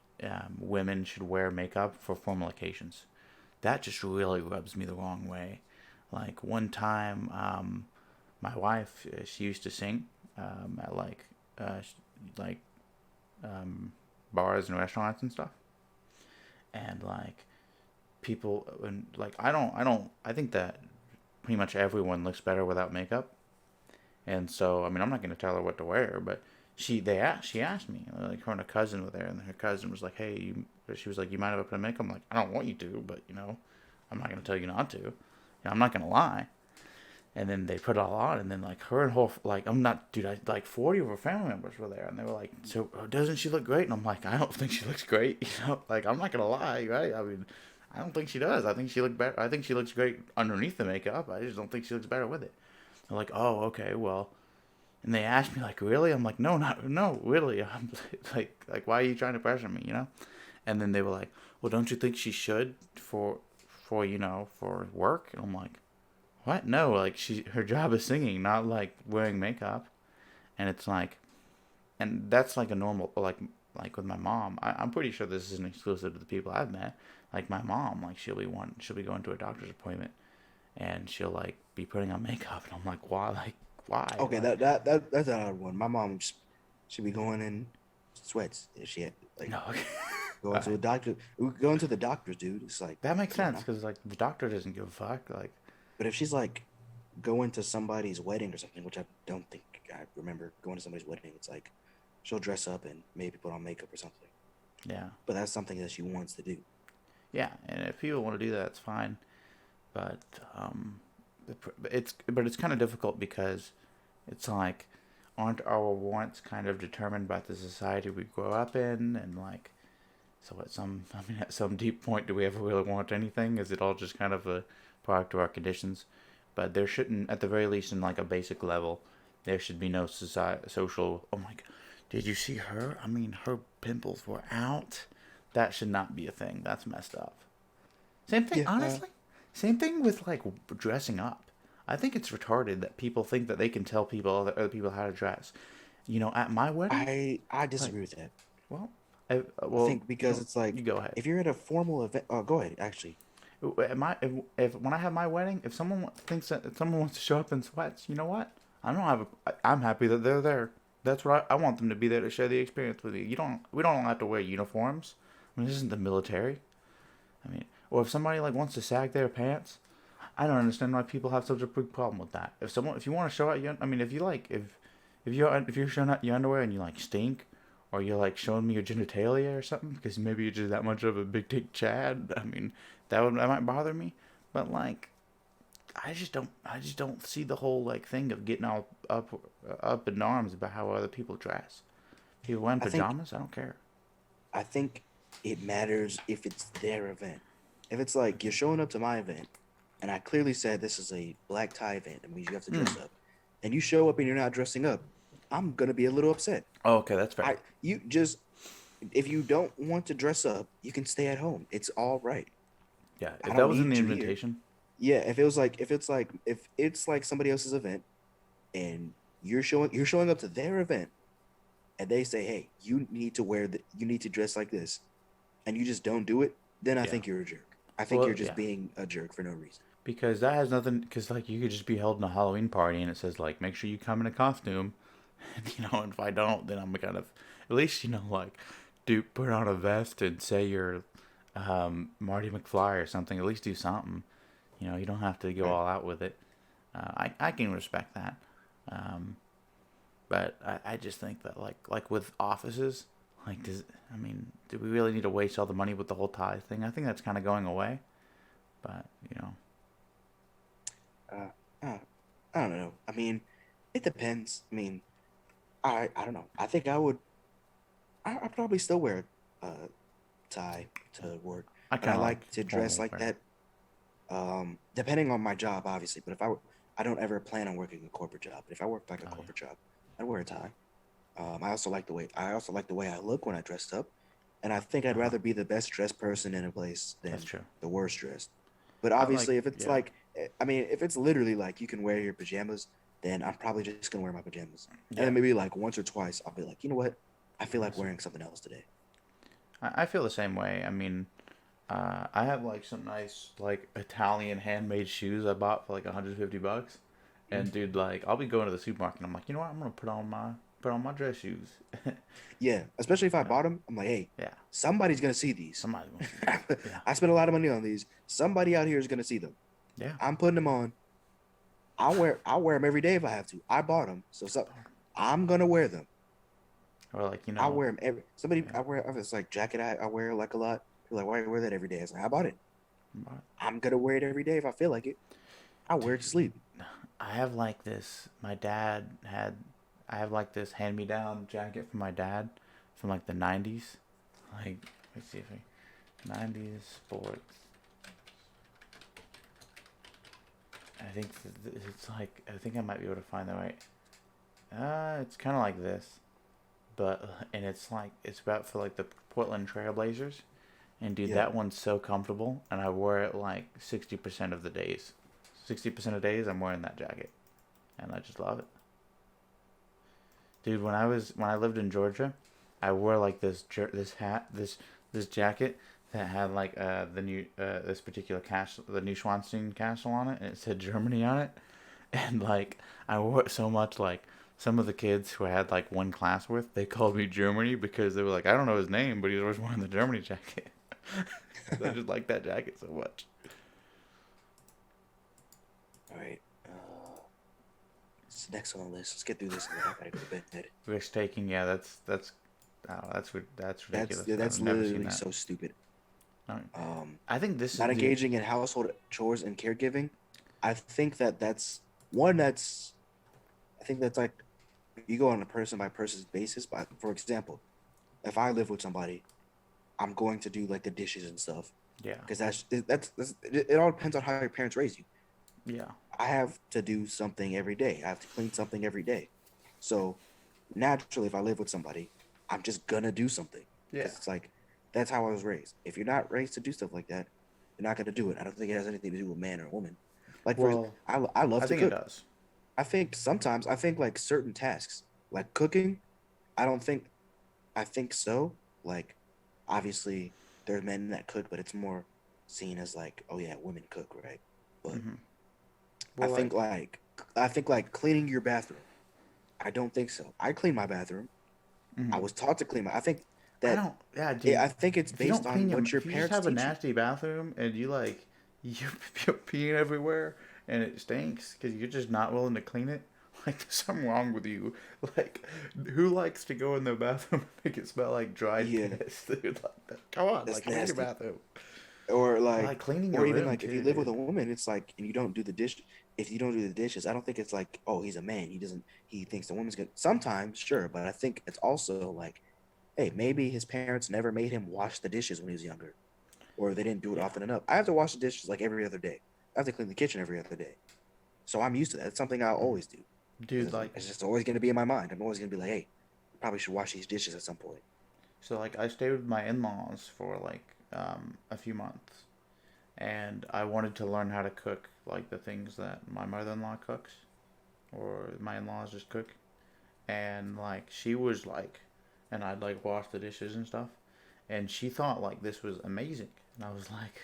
women should wear makeup for formal occasions. That just really rubs me the wrong way. Like one time, my wife, she used to sing at uh, like um, bars and restaurants and stuff, and like people and like I think that pretty much everyone looks better without makeup. And so, I mean, I'm not going to tell her what to wear, but she asked me, like, her and a cousin were there, and her cousin was like, hey, she was like, you mind if I put a makeup? I'm like, I don't want you to, but, I'm not going to tell you not to. I'm not going to lie. And then they put it all on, and then, like, her and whole, like, I'm not, dude, like, 40 of her family members were there, and they were like, so, doesn't she look great? And I'm like, I don't think she looks great, like, I'm not going to lie, right? I mean, I don't think she does. I think she looked better. I think she looks great underneath the makeup. I just don't think she looks better with it. They're like, oh, okay, well, and they asked me like, really? I'm like, no, really. I'm like, why are you trying to pressure me? And then they were like, well, don't you think she should for work? And I'm like, what? No, like her job is singing, not like wearing makeup. And it's like, and that's like a normal like with my mom. I'm pretty sure this isn't exclusive to the people I've met. Like my mom, like she'll be going to a doctor's appointment, and she'll like be putting on makeup, and I'm like, why? Like, why? okay, Like, that's another one. My mom should be going in sweats if she had like no. going to Alright. a doctor. Going to the doctors, dude. It's like, That makes come on sense now. because like the doctor doesn't give a fuck. Like, But if she's like going to somebody's wedding or something, which I don't think I remember going to somebody's wedding, it's like she'll dress up and maybe put on makeup or something. yeah, But that's something that she wants to do. yeah. And if people want to do that, it's fine. But it's kind of difficult because it's like, aren't our wants kind of determined by the society we grow up in? And like, so at some deep point, do we ever really want anything? Is it all just kind of a product of our conditions? But there shouldn't, at the very least, in like a basic level, there should be no social. Oh my god, did you see her? I mean, her pimples were out. That should not be a thing. That's messed up. Same thing, Yeah, honestly. Same thing with like dressing up. I think it's retarded that people think that they can tell other people how to dress. At my wedding, I like, disagree with that. well, I think because no, it's you like go ahead. if you're at a formal event, oh, go ahead. Actually, If when I have my wedding, if if someone wants to show up in sweats, you know what? I don't have I'm happy that they're there. That's what I want them to be there to share the experience with you. We don't have to wear uniforms. I mean, this isn't the military. I mean, or if somebody like wants to sag their pants, I don't understand why people have such a big problem with that. If you want to show out your, I mean, if you're showing out your underwear and you like stink, or you're like showing me your genitalia or something because maybe you're just that much of a big dick Chad. I mean, that might bother me, but like, I just don't see the whole like thing of getting all up in arms about how other people dress. People wearing I think pajamas, I don't care. I think it matters if it's their event. If it's like you're showing up to my event, and I clearly said this is a black tie event, that means you have to Hmm. dress up, and you show up and you're not dressing up, I'm gonna be a little upset. Oh, okay, that's fair. I you just if you don't want to dress up, you can stay at home. It's all right. Yeah, I if that don't was in the need you here. invitation, Yeah, if it's like somebody else's event and you're showing up to their event, and they say, "Hey, you need to dress like this," and you just don't do it, then I Yeah. think you're a jerk. I think you're Well, just yeah. being a jerk for no reason. Because that has nothing. Because like you could just be holding a Halloween party and it says like make sure you come in a costume, and if I don't, then I'm kind of at least like do put on a vest and say you're Marty McFly or something. At least do something. You don't have to go Right. all out with it. I can respect that. Um, but I just think that like with offices, like do we really need to waste all the money with the whole tie thing? I think that's kind of going away. But Uh, uh, I don't know. I mean, it depends. I mean, I don't know. I think I probably still wear a tie to work, I but I kind of like like to dress formal like wear. that. Depending on my job, obviously. But if I don't ever plan on working a corporate job. But if I work like a Oh yeah, corporate job, I'd wear a tie. I also like the way I look when I dressed up, and I think I'd uh-huh. rather be the best dressed person in a place That's than true. the worst dressed. But I like obviously, if it's yeah, like, I mean, if it's literally like you can wear your pajamas, then I'm probably just gonna wear my pajamas, and yeah. then maybe like once or twice, I'll be like, you know what, I feel like So wearing something else today. I feel the same way. I mean, I have like some nice like Italian handmade shoes I bought for like $150. Mhm. And dude, like I'll be going to the supermarket and I'm like, you know what? I'm gonna put on my dress shoes. Yeah, especially if I you know? bought them, I'm like, hey, Yeah. somebody's gonna see these. Somebody's gonna see these. Yeah. I spent a lot of money on these. Somebody out here is gonna see them. Yeah. I'm putting them on. I'll wear them every day if I have to. I bought them, so I'm gonna wear them. Or like, I wear them yeah. I wear this like jacket I wear like a lot. People are like, why do you wear that every day? I was like, I bought it. But I'm gonna wear it every day if I feel like it. I wear it to dude, sleep. I have like this. My dad had. I have like this hand-me-down jacket from my dad from like the '90s. Like, let's see if I '90s sports. I think it's like I think I might be able to find the right. It's kind of like this, but and it's like it's about for like the Portland Trailblazers. And dude, Yeah. that one's so comfortable, and I wear it like 60% of the days. 60% of days, I'm wearing that jacket, and I just love it. Dude, when I lived in Georgia, I wore like this hat this jacket that had like the new this particular castle, the new Schwanstein castle on it, and it said Germany on it. And like I wore it so much, like some of the kids who I had like one class with, they called me Germany because they were like, I don't know his name, but he's always wearing the Germany jacket. I just like that jacket so much. All right. What's next on the list? Let's get through this and then I gotta go to bed. Risk taking, yeah, oh, that's That's ridiculous. yeah, I've that's never seen literally that. so stupid. No, Um, I think this is Not the engaging in household chores and caregiving. I think that's one that's I think that's like you go on a person by person basis. But for example, if I live with somebody, I'm going to do like the dishes and stuff yeah, because it all depends on how your parents raise you. yeah, I have to do something every day. I have to clean something every day. So naturally, if I live with somebody, I'm just gonna do something yeah. because it's like that's how I was raised. If you're not raised to do stuff like that, you're not gonna do it. I don't think it has anything to do with man or woman. Like for Well, I love I to think it cook. does. I think like certain tasks like cooking. I don't think I think so. Like obviously there's men that cook, but it's more seen as like oh yeah women cook right. But Hmm. I Well, think like, like I think like cleaning your bathroom. I don't think so. I clean my bathroom. I hmm was taught to clean my. I think I that don't. Yeah, dude. I think it's If you based don't clean on your, what your if you just parents have a teach you. nasty bathroom and you like you're peeing everywhere and it stinks because you're just not willing to clean it, like there's something wrong with you. Like, who likes to go in their bathroom and make it smell like dried Yeah, piss, dude? Like, come on, that's like clean your nasty. bathroom. Or Or like, like cleaning or your even room like if you too, live with dude. a woman, it's like, and you don't do the dish. If you don't do the dishes, I don't think it's like, oh, he's a man. He doesn't. He thinks the woman's good. Sometimes, sure, but I think it's also like, hey, maybe his parents never made him wash the dishes when he was younger, or they didn't do it Yeah, often enough. I have to wash the dishes like every other day. I have to clean the kitchen every other day. So I'm used to that. It's something I always do. dude. Like, It's just always going to be in my mind. I'm always going to be like, hey, I probably should wash these dishes at some point. so like I stayed with my in-laws for like a few months, and I wanted to learn how to cook like the things that my mother-in-law cooks. or my in-laws just cook, and like she was like, and I'd like wash the dishes and stuff, and she thought like this was amazing, and I was like,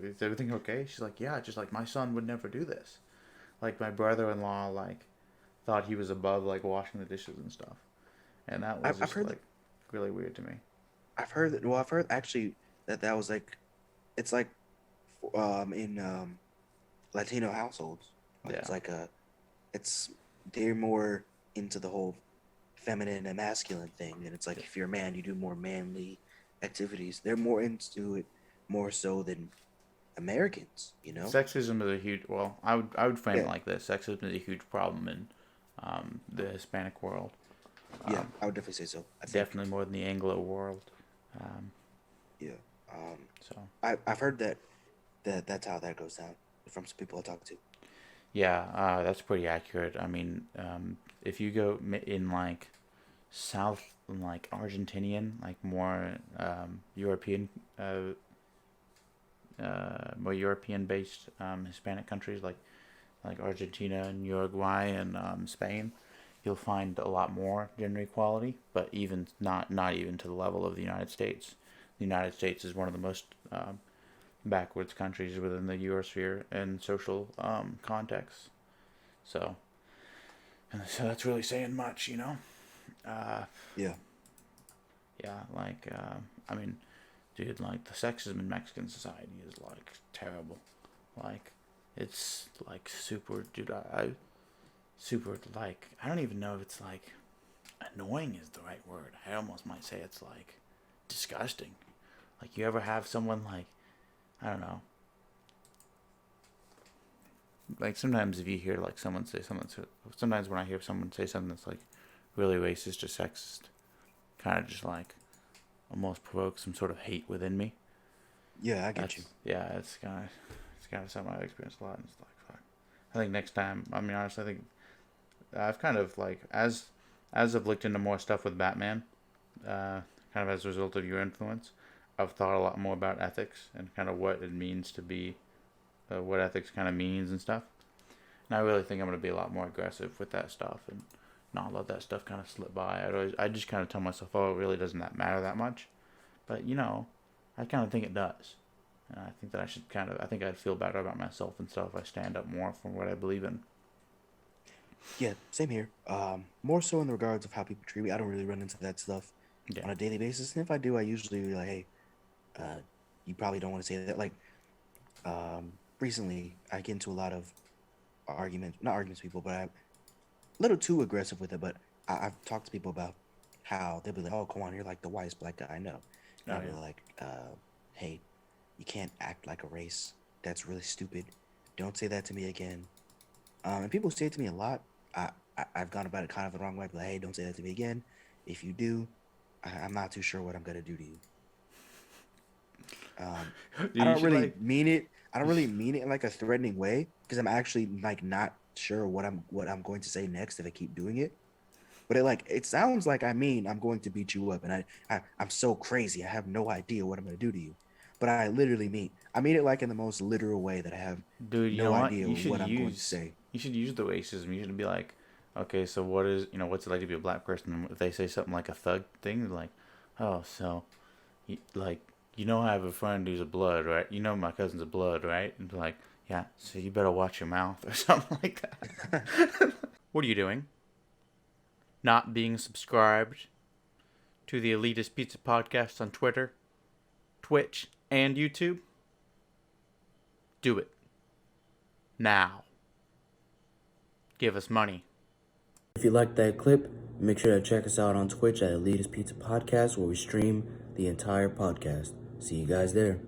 is everything okay? She's like, yeah, just like my son would never do this. Like my brother-in-law like thought he was above like washing the dishes and stuff, and that was I've just heard that, like really weird to me. I've heard that. Well, I've heard actually that was like, it's like, in Latino households, like Yeah, it's like a, it's they're more into the whole feminine and masculine thing, and it's like yeah. if you're a man, you do more manly activities. They're more into it more so than Americans, you know? Sexism is a huge. Well, I would frame it Yeah, like this: sexism is a huge problem in the Hispanic world. yeah, Um, I would definitely say so. I think, Definitely more than the Anglo world. Um, yeah. Um, so I've heard that that's how that goes down from some people I talk to. yeah, that's pretty accurate. I mean, if you go in like South, like Argentinian, like more European, more European-based Hispanic countries like Argentina and Uruguay and Spain, you'll find a lot more gender equality, but even not even to the level of the United States. The United States is one of the most backwards countries within the Eurosphere and social context. So, and so that's really saying much, you know. Uh, Yeah, yeah, like I mean, dude, like the sexism in Mexican society is like terrible. Like, it's like super, dude. I super like I don't even know if it's like annoying is the right word. I almost might say it's like disgusting. Like you ever have someone like I don't know. Like sometimes if you hear like someone say something, sometimes when I hear someone say something that's like really racist or sexist, kind of just like almost provokes some sort of hate within me. yeah, I get you. That's yeah, it's kind of something I've experienced a lot. And it's like fuck. I think next time, I mean honestly, I think I've kind of like as I've looked into more stuff with Batman, kind of as a result of your influence, I've thought a lot more about ethics and kind of what it means to be, what ethics kind of means and stuff. And I really think I'm gonna be a lot more aggressive with that stuff and not let that stuff kind of slip by. I just kind of tell myself, oh, it really doesn't that matter that much, but you know, I kind of think it does. And I think that I should kind of, I think I'd feel better about myself and stuff if I stand up more for what I believe in. Yeah, same here. More so in the regards of how people treat me. I don't really run into that stuff Yeah, on a daily basis, and if I do, I usually be like, hey, uh, you probably don't want to say that. Like, recently, I get into a lot of arguments, not arguments, with people, but I'm a little too aggressive with it. But I've talked to people about how they'll be like, oh, come on, you're like the whitest black guy I know, and oh I'll be yeah. like, hey, you can't act like a race. That's really stupid. Don't say that to me again. And people say it to me a lot. I've gone about it kind of the wrong way. Like, hey, don't say that to me again. If you do, I'm not too sure what I'm gonna do to you. Um, Dude, I you don't should really like, mean it. I don't really mean it in like a threatening way because I'm actually like not sure what I'm going to say next if I keep doing it. But it sounds like I mean I'm going to beat you up, and I'm so crazy. I have no idea what I'm gonna do to you. But I mean it like in the most literal way that I have dude, you no know what? idea what I'm going to say. You should use the racism. You should be like, okay, so what is, what's it like to be a black person? And if they say something like a thug thing, like, oh, so, like, I have a friend who's a blood, right? You know my cousin's a blood, right? And be like, yeah, so you better watch your mouth or something like that. What are you doing? Not being subscribed to the Elitist Pizza Podcast on Twitter, Twitch, and YouTube? Do it. Now. Give us money. If you liked that clip, make sure to check us out on Twitch at Elitist Pizza Podcast, where we stream the entire podcast. See you guys there.